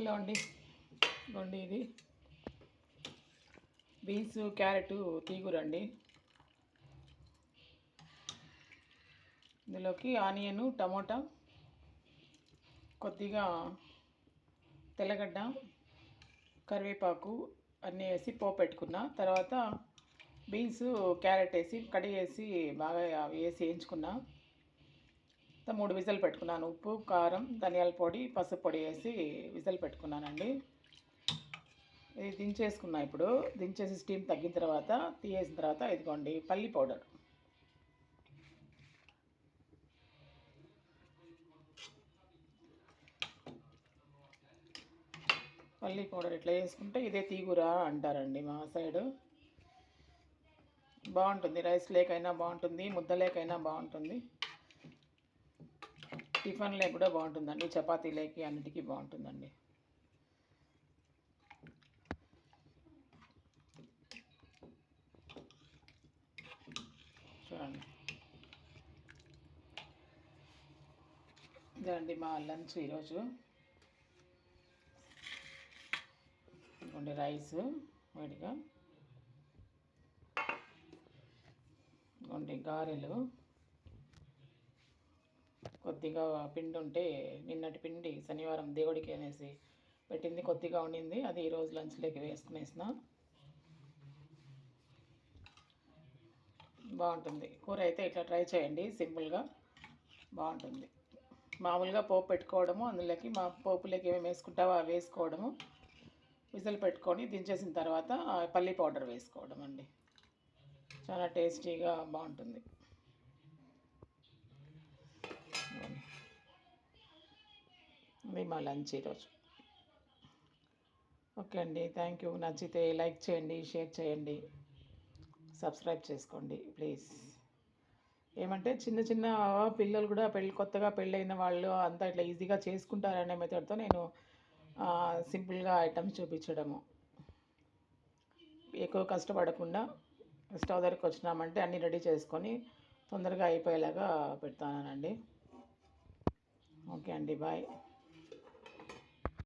Hello అండి. ఇదిగోండి ఇది బీన్స్ క్యారెట్ తీగురండి. ఇందులోకి ఆనియన్, టమోటా, కొద్దిగా తెల్లగడ్డ, కరివేపాకు అన్నీ వేసి పోపు పెట్టుకున్నా. తర్వాత బీన్స్ క్యారెట్ వేసి కడిగేసి బాగా వేసి వేయించుకున్నా. 3 విజిల్ పెట్టుకున్నాను. ఉప్పు, కారం, ధనియాల పొడి, పసుపు పొడి వేసి విజిల్ పెట్టుకున్నానండి. ఇది దించేసుకున్నా. ఇప్పుడు దించేసి స్టీమ్ తగ్గిన తర్వాత తీసేసిన తర్వాత ఇదిగోండి పల్లి పౌడర్. పల్లి పౌడర్ ఇట్లా వేసుకుంటే ఇదే తీగుర అంటారండి మా సైడు. బాగుంటుంది, రైస్ లేకైనా బాగుంటుంది, ముద్ద లేకైనా బాగుంటుంది, టిఫిన్ లేక కూడా బాగుంటుందండి, చపాతీ లేకి అన్నిటికీ బాగుంటుందండి. చూడండి, ఇదండి మా లంచ్ ఈరోజు. ఇదిగోండి రైస్ వేడిగా, ఇదిగోండి గారెలు, కొద్దిగా పిండి ఉంటే నిన్నటి పిండి శనివారం దేవుడికి అనేసి పెట్టింది కొద్దిగా ఉండింది, అది ఈరోజు లంచ్లోకి వేసుకునేసిన. బాగుంటుంది కూర అయితే ఇట్లా ట్రై చేయండి, సింపుల్గా బాగుంటుంది. మామూలుగా పోపు పెట్టుకోవడము, అందులోకి మా పోపులోకి ఏమేమి వేసుకుంటావో అవి వేసుకోవడము, విజిల్ పెట్టుకొని దించేసిన తర్వాత పల్లి పౌడర్ వేసుకోవడం అండి. చాలా టేస్టీగా బాగుంటుంది. ఇది మా లంచ్ ఈరోజు. ఓకే అండి, థ్యాంక్ యూ. నచ్చితే లైక్ చేయండి, షేర్ చేయండి, సబ్స్క్రైబ్ చేసుకోండి ప్లీజ్. ఏమంటే చిన్న చిన్న పిల్లలు కూడా కొత్తగా పెళ్ళైన వాళ్ళు అంతా ఇట్లా ఈజీగా చేసుకుంటారనే మెథడ్తో నేను సింపుల్గా ఐటమ్స్ చూపించడము. ఎక్కువ కష్టపడకుండా స్టవ్ దగ్గరికి వచ్చినామంటే అన్నీ రెడీ చేసుకొని తొందరగా అయిపోయేలాగా పెడతానండి. ఓకే అండి, బాయ్.